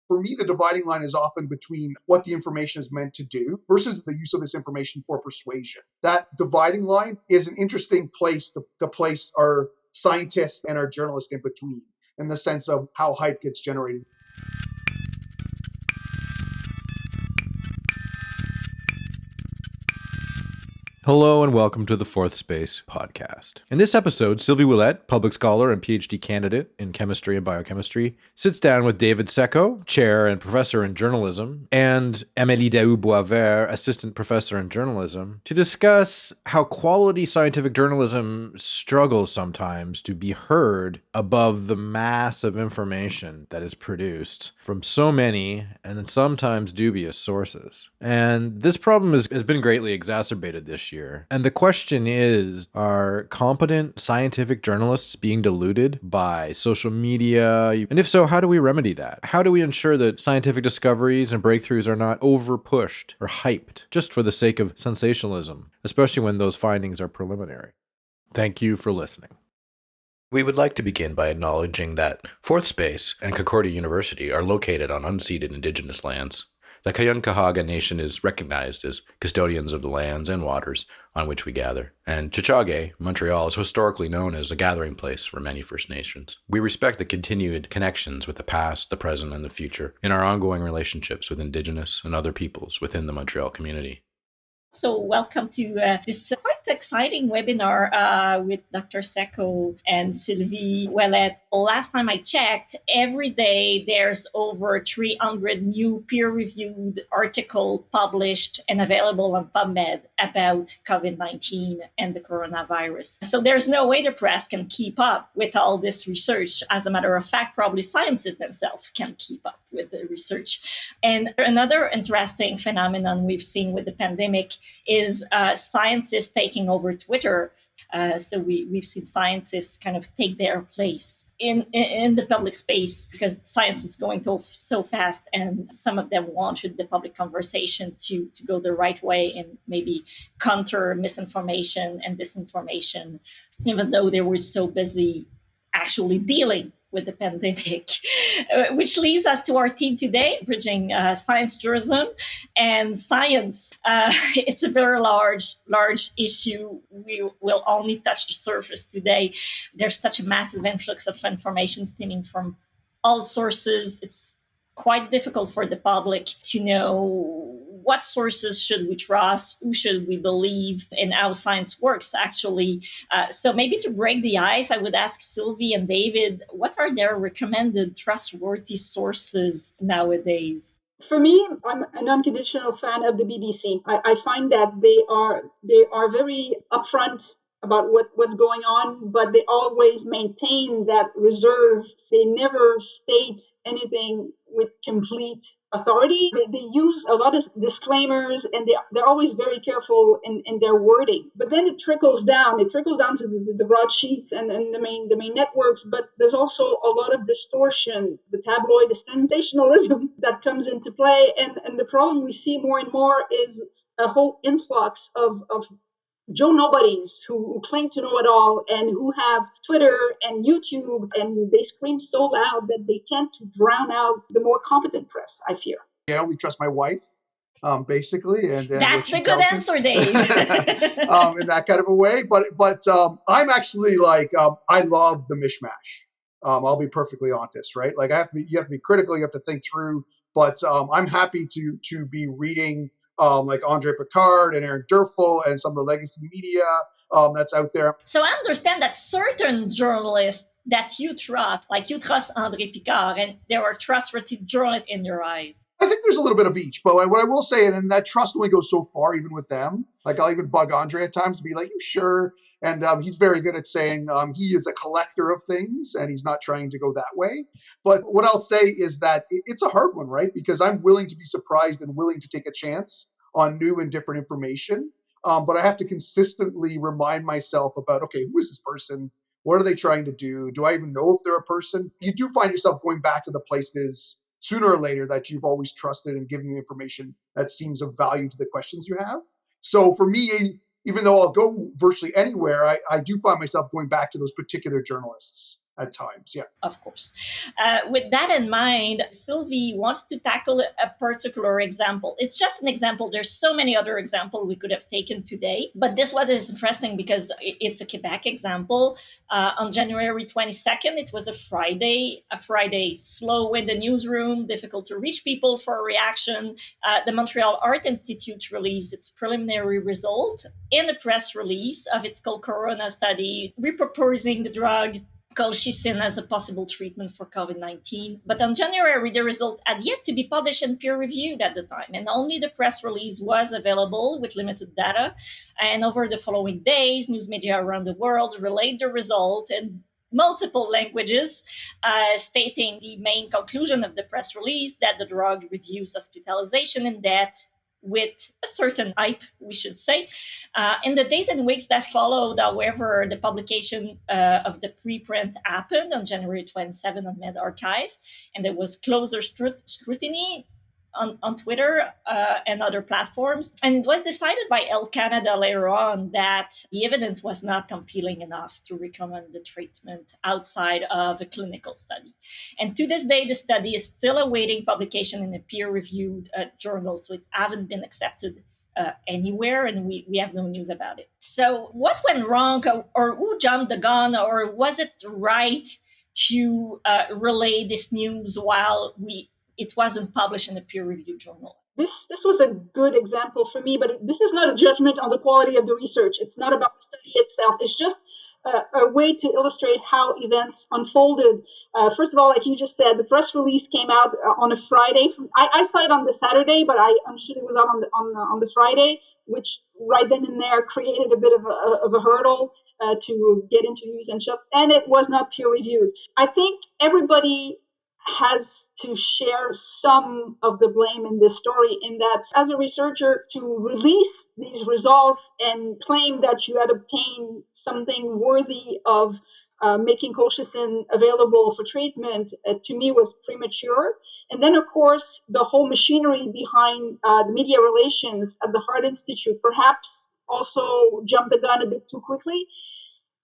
For me, the dividing line is often between what the information is meant to do versus the use of this information for persuasion. That dividing line is an interesting place to place our scientists and our journalists in between, in the sense of how hype gets generated. Hello and welcome to the Fourth Space podcast. In this episode, Sylvie Ouellette, public scholar and PhD candidate in chemistry and biochemistry, sits down with David Secko, chair and professor in journalism, and Amélie Daoust-Boisvert, assistant professor in journalism, to discuss how quality scientific journalism struggles sometimes to be heard above the mass of information that is produced from so many and sometimes dubious sources. And this problem has been greatly exacerbated this year. And the question is, are competent scientific journalists being diluted by social media? And if so, how do we remedy that? How do we ensure that scientific discoveries and breakthroughs are not over-pushed or hyped just for the sake of sensationalism, especially when those findings are preliminary? Thank you for listening. We would like to begin by acknowledging that Fourth Space and Concordia University are located on unceded Indigenous lands. The Kayunkahaga Nation is recognized as custodians of the lands and waters on which we gather, and Tchagé, Montreal, is historically known as a gathering place for many First Nations. We respect the continued connections with the past, the present, and the future in our ongoing relationships with Indigenous and other peoples within the Montreal community. So welcome to this quite exciting webinar with Dr. Secko and Sylvie Ouellette. Last time I checked, every day there's over 300 new peer-reviewed articles published and available on PubMed about COVID-19 and the coronavirus. So there's no way the press can keep up with all this research. As a matter of fact, probably scientists themselves can keep up with the research. And another interesting phenomenon we've seen with the pandemic is scientists taking over Twitter. So we've seen scientists kind of take their place in the public space because science is going so fast, and some of them wanted the public conversation to go the right way and maybe counter misinformation and disinformation, even though they were so busy actually dealing with the pandemic, which leads us to our theme today, bridging science journalism and science. It's a very large issue. We will only touch the surface today. There's such a massive influx of information stemming from all sources. It's quite difficult for the public to know what sources should we trust, who should we believe, and how science works, actually. So maybe to break the ice, I would ask Sylvie and David, what are their recommended trustworthy sources nowadays? For me, I'm an unconditional fan of the BBC. I find that they are very upfront about what's going on, but they always maintain that reserve. They never state anything with complete authority. They use a lot of disclaimers, and they're always very careful in their wording. But then it trickles down. It trickles down to the broadsheets and the main networks. But there's also a lot of distortion, the tabloid, the sensationalism that comes into play. And the problem we see more and more is a whole influx of Joe Nobodies who claim to know it all and who have Twitter and YouTube, and they scream so loud that they tend to drown out the more competent press, I fear. I only trust my wife, basically. And that's the good answer, Dave. In that kind of a way. But I'm actually I love the mishmash. I'll be perfectly honest, right? Like you have to be critical, you have to think through. But I'm happy to be reading like Andre Picard and Aaron Derfel and some of the legacy media that's out there. So I understand that certain journalists that you trust, like you trust Andre Picard, and there are trustworthy journalists in your eyes. I think there's a little bit of each, but what I will say, and that trust only goes so far, even with them. Like I'll even bug Andre at times and be like, "You sure?" And he's very good at saying he is a collector of things, and he's not trying to go that way. But what I'll say is that it's a hard one, right? Because I'm willing to be surprised and willing to take a chance on new and different information. But I have to consistently remind myself about, okay, who is this person? What are they trying to do? Do I even know if they're a person? You do find yourself going back to the places sooner or later that you've always trusted and giving the information that seems of value to the questions you have. So for me, even though I'll go virtually anywhere, I do find myself going back to those particular journalists at times. Yeah. Of course. With that in mind, Sylvie wanted to tackle a particular example. It's just an example. There's so many other examples we could have taken today, but this one is interesting because it's a Quebec example. On January 22nd, it was a Friday slow in the newsroom, difficult to reach people for a reaction. The Montreal Art Institute released its preliminary result in a press release of its Corona study, repurposing the drug colchicine as a possible treatment for COVID-19. But on January, the result had yet to be published and peer-reviewed at the time, and only the press release was available with limited data. And over the following days, news media around the world relayed the result in multiple languages, stating the main conclusion of the press release, that the drug reduced hospitalization and death with a certain hype, we should say. In the days and weeks that followed, however, the publication of the preprint happened on January 27 on medRxiv, and there was closer scrutiny on Twitter and other platforms. And it was decided by Health Canada later on that the evidence was not compelling enough to recommend the treatment outside of a clinical study. And to this day, the study is still awaiting publication in a peer-reviewed journal, so it hasn't been accepted anywhere, and we have no news about it. So what went wrong, or who jumped the gun, or was it right to relay this news while it wasn't published in a peer-reviewed journal? This was a good example for me, but this is not a judgment on the quality of the research. It's not about the study itself. It's just a way to illustrate how events unfolded. First of all, like you just said, the press release came out on a Friday. I saw it on the Saturday, but I understood it was out on the Friday, which right then and there created a bit of a hurdle to get interviews and stuff. And it was not peer reviewed. I think everybody has to share some of the blame in this story, in that as a researcher, to release these results and claim that you had obtained something worthy of making colchicine available for treatment, to me was premature. And then, of course, the whole machinery behind the media relations at the Heart Institute perhaps also jumped the gun a bit too quickly.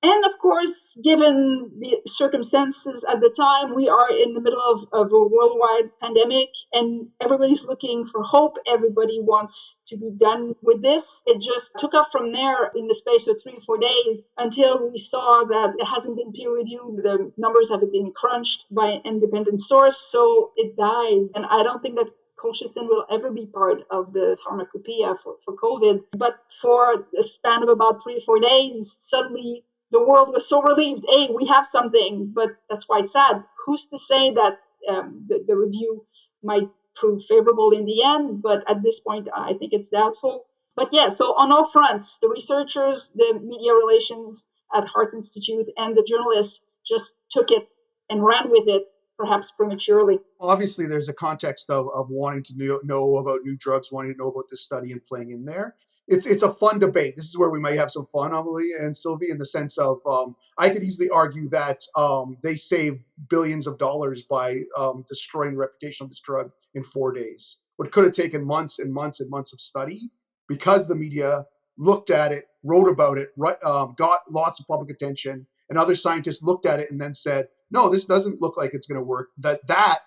And of course, given the circumstances at the time, we are in the middle of a worldwide pandemic, and everybody's looking for hope. Everybody wants to be done with this. It just took off from there in the space of 3 or 4 days until we saw that it hasn't been peer reviewed. The numbers haven't been crunched by an independent source, so it died. And I don't think that colchicine will ever be part of the pharmacopoeia for COVID. But for a span of about 3 or 4 days, suddenly the world was so relieved, hey, we have something, but that's quite sad. Who's to say that the review might prove favorable in the end? But at this point, I think it's doubtful. But yeah, so on all fronts, the researchers, the media relations at Heart Institute, and the journalists just took it and ran with it, perhaps prematurely. Obviously, there's a context of wanting to know about new drugs, wanting to know about this study and playing in there. It's a fun debate. This is where we might have some fun, Amélie and Sylvie, in the sense of I could easily argue that they saved billions of dollars by destroying the reputation of this drug in 4 days. What could have taken months and months and months of study, because the media looked at it, wrote about it, got lots of public attention, and other scientists looked at it and then said, no, this doesn't look like it's going to work. That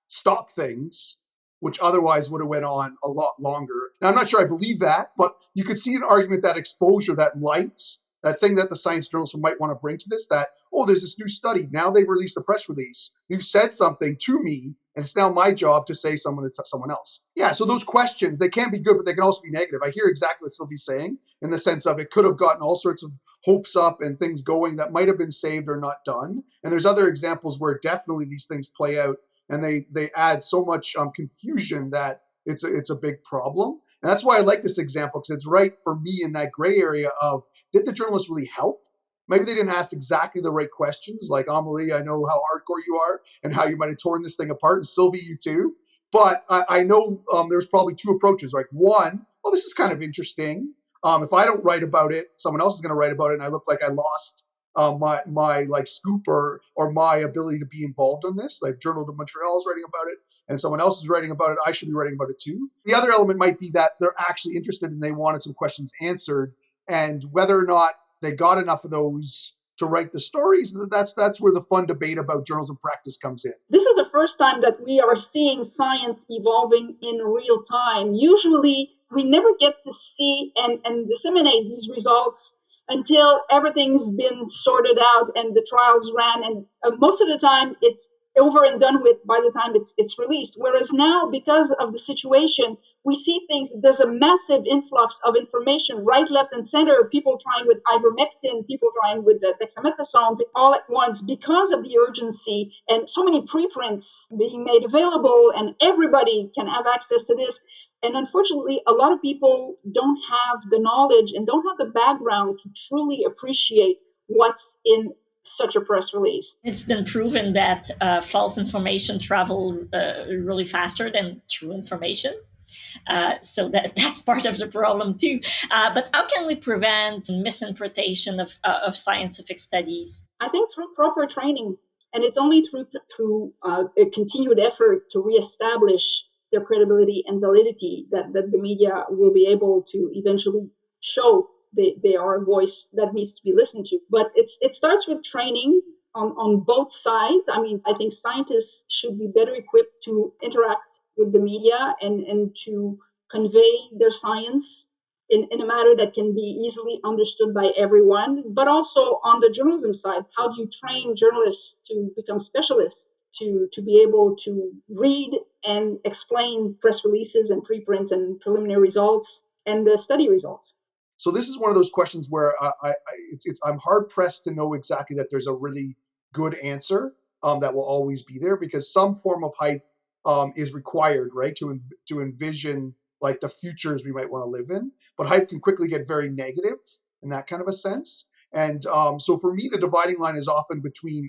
stopped things, which otherwise would have went on a lot longer. Now, I'm not sure I believe that, but you could see an argument, that exposure, that light, that thing that the science journalists might want to bring to this, that, oh, there's this new study. Now they've released a press release. You've said something to me, and it's now my job to say someone to someone else. Yeah, so those questions, they can be good, but they can also be negative. I hear exactly what Sylvie's saying, in the sense of it could have gotten all sorts of hopes up and things going that might have been saved or not done. And there's other examples where definitely these things play out, and they add so much confusion that it's a big problem. And that's why I like this example, because it's right for me in that gray area of, did the journalists really help? Maybe they didn't ask exactly the right questions. Like, Amélie, I know how hardcore you are and how you might have torn this thing apart, and Sylvie, you too. But I know there's probably two approaches. Like, one, oh, this is kind of interesting. If I don't write about it, someone else is going to write about it, and I look like I lost my like scoop or my ability to be involved on this. Like, Journal de Montreal is writing about it, and someone else is writing about it. I should be writing about it too. The other element might be that they're actually interested and they wanted some questions answered, and whether or not they got enough of those to write the stories, that's where the fun debate about journalism practice comes in. This is the first time that we are seeing science evolving in real time. Usually, we never get to see and disseminate these results until everything's been sorted out and the trials ran. And most of the time, it's over and done with by the time it's released. Whereas now, because of the situation, we see things, there's a massive influx of information, right, left, and center, people trying with ivermectin, people trying with the dexamethasone, all at once because of the urgency and so many preprints being made available, and everybody can have access to this. And unfortunately, a lot of people don't have the knowledge and don't have the background to truly appreciate what's in such a press release. It's been proven that false information travel really faster than true information. So that's part of the problem too. But how can we prevent misinterpretation of scientific studies? I think through proper training, and it's only through a continued effort to reestablish their credibility and validity that the media will be able to eventually show they are a voice that needs to be listened to. But it starts with training on both sides. I mean, I think scientists should be better equipped to interact with the media and to convey their science in a manner that can be easily understood by everyone. But also on the journalism side, how do you train journalists to become specialists, to be able to read and explain press releases and preprints and preliminary results and the study results? So this is one of those questions where I'm hard pressed to know exactly that there's a really good answer that will always be there, because some form of hype is required, right, to envision like the futures we might want to live in. But hype can quickly get very negative in that kind of a sense. And so for me, the dividing line is often between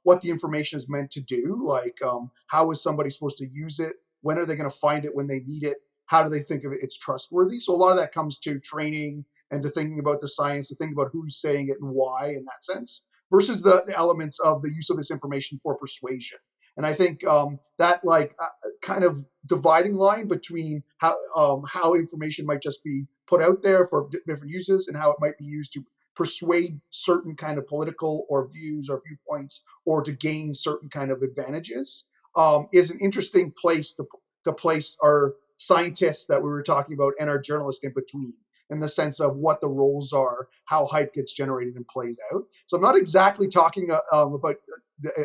what the information is meant to do, like how is somebody supposed to use it, when are they going to find it when they need it, how do they think of it it's trustworthy. So a lot of that comes to training and to thinking about the science, to think about who's saying it and why in that sense, versus the elements of the use of this information for persuasion. And I think that kind of dividing line between how information might just be put out there for different uses and how it might be used to persuade certain kind of political or views or viewpoints or to gain certain kind of advantages is an interesting place to place our scientists that we were talking about and our journalists in between, in the sense of what the roles are, how hype gets generated and played out. So I'm not exactly talking about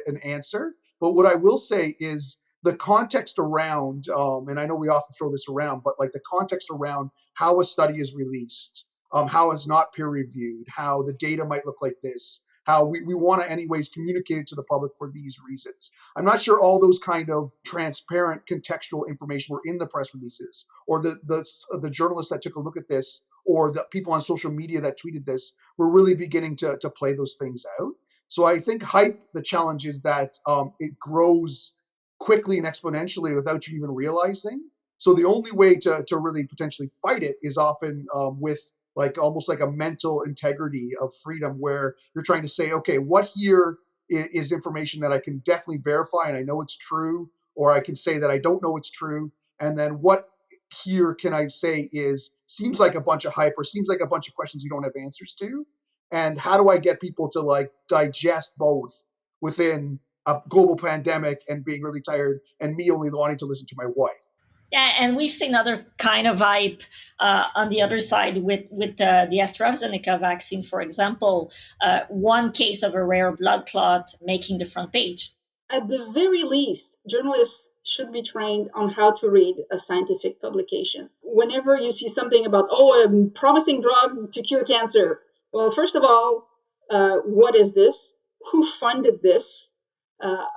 an answer, but what I will say is the context around, and I know we often throw this around, but like the context around how a study is released, how it's not peer reviewed, how the data might look like this, how we want to anyways communicate it to the public for these reasons. I'm not sure all those kind of transparent contextual information were in the press releases, or the journalists that took a look at this, or the people on social media that tweeted this were really beginning to play those things out. So I think hype, the challenge is that it grows quickly and exponentially without you even realizing. So the only way to really potentially fight it is often with like almost like a mental integrity of freedom, where you're trying to say, okay, what here is information that I can definitely verify and I know it's true, or I can say that I don't know it's true. And then what here can I say seems like a bunch of hype or seems like a bunch of questions you don't have answers to. And how do I get people to like digest both within a global pandemic and being really tired and me only wanting to listen to my wife? Yeah, and we've seen other kind of hype on the other side with the AstraZeneca vaccine, for example. One case of a rare blood clot making the front page. At the very least, journalists should be trained on how to read a scientific publication. Whenever you see something about, a promising drug to cure cancer, well, first of all, what is this? Who funded this?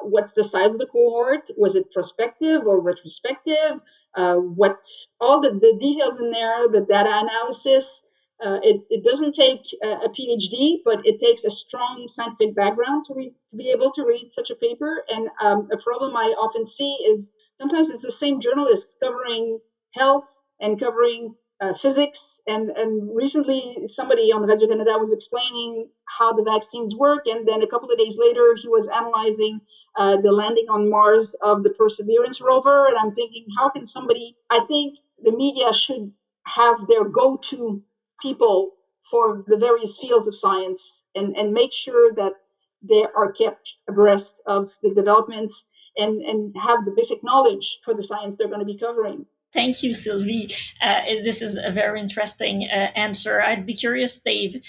What's the size of the cohort? Was it prospective or retrospective? What all the details in there, the data analysis. It doesn't take a PhD, but it takes a strong scientific background to be able to read such a paper. And a problem I often see is sometimes it's the same journalists covering health and covering physics. And recently, somebody on the Radio Canada was explaining how the vaccines work, and then a couple of days later, he was analyzing the landing on Mars of the Perseverance rover. And I'm thinking, how can somebody? I think the media should have their go-to people for the various fields of science and make sure that they are kept abreast of the developments and have the basic knowledge for the science they're going to be covering. Thank you, Sylvie. This is a very interesting answer. I'd be curious, Dave,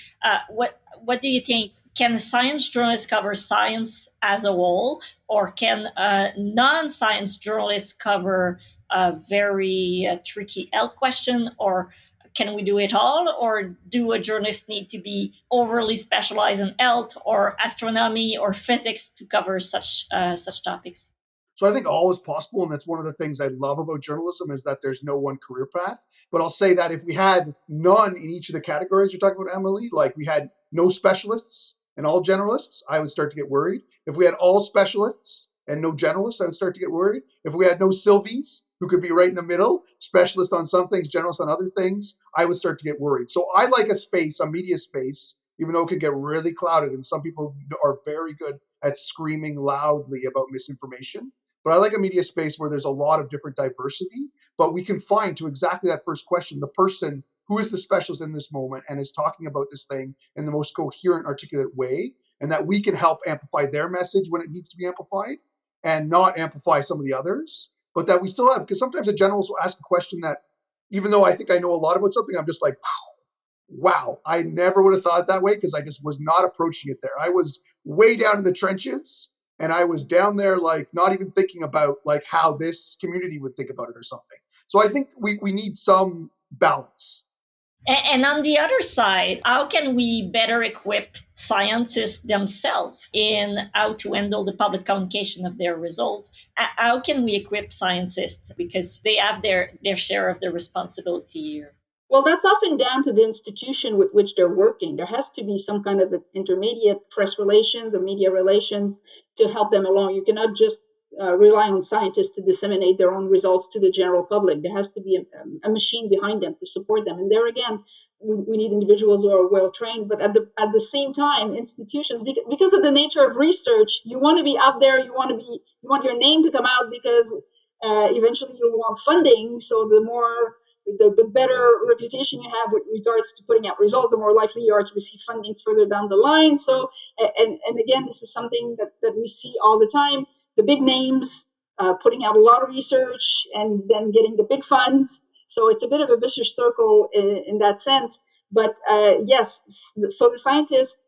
what do you think? Can a science journalist cover science as a whole, or can a non-science journalist cover a very tricky health question, or can we do it all, or do a journalist need to be overly specialized in health or astronomy or physics to cover such topics? So I think all is possible, and that's one of the things I love about journalism is that there's no one career path. But I'll say that if we had none in each of the categories you're talking about, Amélie, like we had no specialists and all generalists, I would start to get worried. If we had all specialists and no generalists, I would start to get worried. If we had no Sylvies, who could be right in the middle, specialist on some things, generalist on other things, I would start to get worried. So I like a media space, even though it could get really clouded, and some people are very good at screaming loudly about misinformation. But I like a media space where there's a lot of different diversity, but we can find, to exactly that first question, the person who is the specialist in this moment and is talking about this thing in the most coherent, articulate way, and that we can help amplify their message when it needs to be amplified and not amplify some of the others, but that we still have, because sometimes a generalist will ask a question that, even though I think I know a lot about something, I'm just like, wow, I never would have thought that way because I just was not approaching it there. I was way down in the trenches, and I was down there like not even thinking about like how this community would think about it or something. So I think we need some balance. And on the other side, how can we better equip scientists themselves in how to handle the public communication of their results? How can we equip scientists because they have their share of the responsibility here? Well, that's often down to the institution with which they're working. There has to be some kind of intermediate press relations or media relations to help them along. You cannot just rely on scientists to disseminate their own results to the general public. There has to be a machine behind them to support them. And there again, we need individuals who are well trained. But at the same time, institutions, because of the nature of research, you want to be out there. You want your name to come out because eventually you'll want funding. So the better reputation you have with regards to putting out results, the more likely you are to receive funding further down the line. So, and again, this is something that we see all the time. The big names putting out a lot of research and then getting the big funds. So it's a bit of a vicious circle in that sense. But yes, so the scientists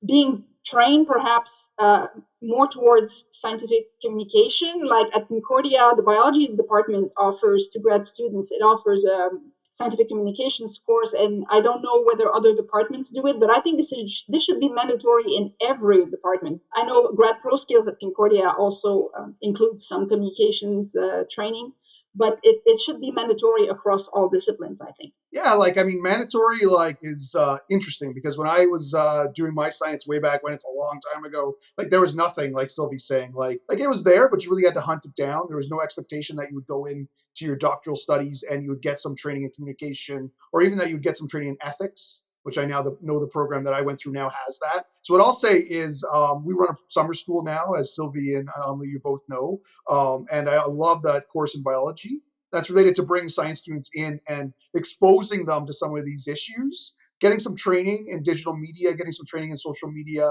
being trained perhaps more towards scientific communication. Like at Concordia, the biology department offers to grad students, it offers a scientific communications course. And I don't know whether other departments do it, but I think this should be mandatory in every department. I know grad pro skills at Concordia also includes some communications training, but it should be mandatory across all disciplines, I think. Yeah, mandatory is interesting because when I was doing my science way back when, it's a long time ago, there was nothing like Sylvie's saying, like it was there, but you really had to hunt it down. There was no expectation that you would go in to your doctoral studies and you would get some training in communication, or even that you would get some training in ethics, which I now know the program that I went through now has that. So what I'll say is we run a summer school now, as Sylvie and you both know, and I love that course in biology. That's related to bringing science students in and exposing them to some of these issues, getting some training in digital media, getting some training in social media,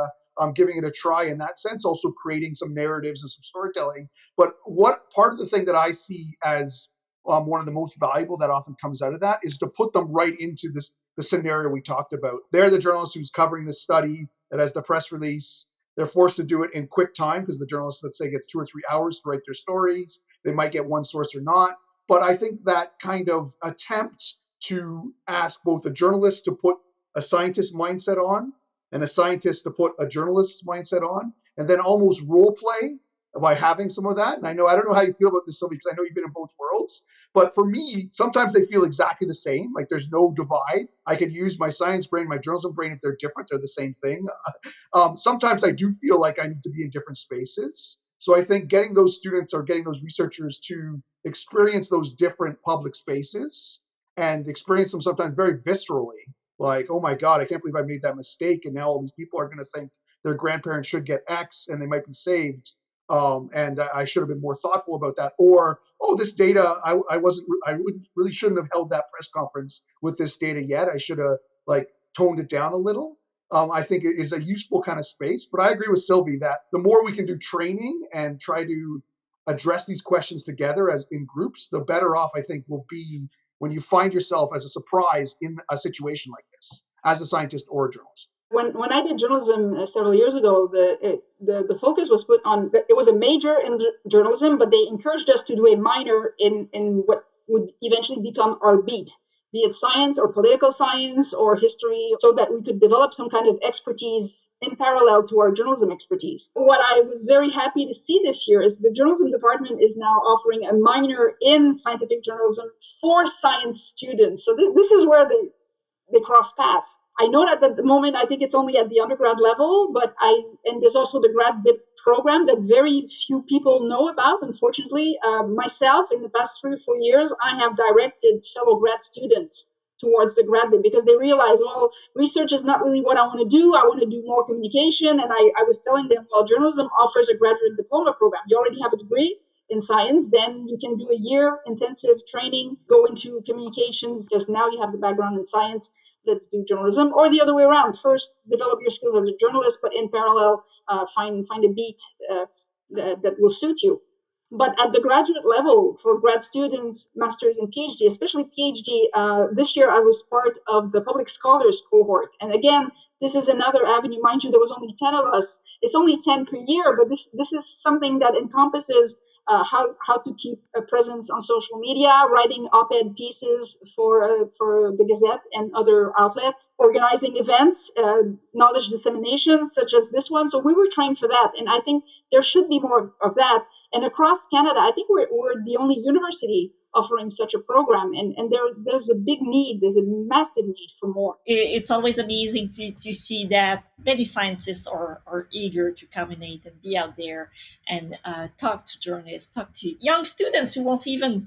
giving it a try in that sense, also creating some narratives and some storytelling. But what part of the thing that I see as one of the most valuable that often comes out of that is to put them right into the scenario we talked about. They're the journalist who's covering the study that has the press release. They're forced to do it in quick time because the journalist, let's say, gets 2 or 3 hours to write their stories. They might get one source or not. But I think that kind of attempt to ask both a journalist to put a scientist mindset on and a scientist to put a journalist's mindset on, and then almost role play by having some of that. And I don't know how you feel about this, Sylvie, because I know you've been in both worlds. But for me, sometimes they feel exactly the same. Like there's no divide. I could use my science brain, my journalism brain. If they're different, they're the same thing. Sometimes I do feel like I need to be in different spaces. So I think getting those students or getting those researchers to experience those different public spaces and experience them sometimes very viscerally, like, oh my God, I can't believe I made that mistake. And now all these people are going to think their grandparents should get X and they might be saved. And I should have been more thoughtful about that. Or, oh, this data, I really shouldn't have held that press conference with this data yet. I should have toned it down a little, I think it is a useful kind of space. But I agree with Sylvie that the more we can do training and try to address these questions together as in groups, the better off I think we'll be when you find yourself as a surprise in a situation like this, as a scientist or a journalist. When I did journalism several years ago, the focus was put on, it was a major in journalism, but they encouraged us to do a minor in what would eventually become our beat, be it science or political science or history, so that we could develop some kind of expertise in parallel to our journalism expertise. What I was very happy to see this year is the journalism department is now offering a minor in scientific journalism for science students. So this is where they cross paths. I know that at the moment, I think it's only at the undergrad level, and there's also the grad dip program that very few people know about, unfortunately. Myself, in the past 3 or 4 years, I have directed fellow grad students towards the grad dip because they realize, well, research is not really what I want to do. I want to do more communication. And I was telling them, well, journalism offers a graduate diploma program. You already have a degree in science, then you can do a year intensive training, go into communications, because now you have the background in science. Let's do journalism, or the other way around. First, develop your skills as a journalist, but in parallel, find a beat that will suit you. But at the graduate level, for grad students, masters, and PhD, especially PhD, this year I was part of the Public Scholars cohort. And again, this is another avenue. Mind you, there was only 10 of us. It's only 10 per year, but this is something that encompasses how to keep a presence on social media, writing op-ed pieces for the Gazette and other outlets, organizing events, knowledge dissemination, such as this one. So we were trained for that, and I think there should be more of that. And across Canada, I think we're the only university offering such a program, and there's a big need. There's a massive need for more. It's always amazing to see that many scientists are eager to communicate and be out there and talk to journalists, talk to young students who won't even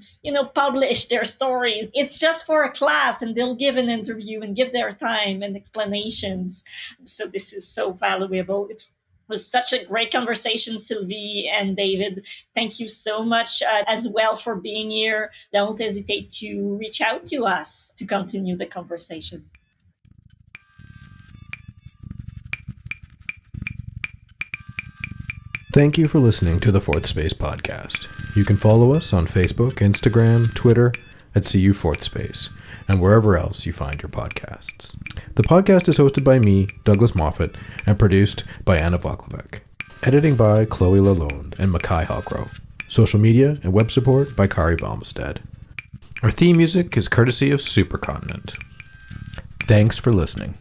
publish their stories. It's just for a class, and they'll give an interview and give their time and explanations. So this is so valuable. It was such a great conversation, Sylvie and David. Thank you so much as well for being here. Don't hesitate to reach out to us to continue the conversation. Thank you for listening to the Fourth Space podcast. You can follow us on Facebook, Instagram, Twitter at CU Fourth Space, and wherever else you find your podcasts. The podcast is hosted by me, Douglas Moffat, and produced by Anna Voklovec. Editing by Chloe Lalonde and Mackay Hallgrove. Social media and web support by Kari Balmstead. Our theme music is courtesy of Supercontinent. Thanks for listening.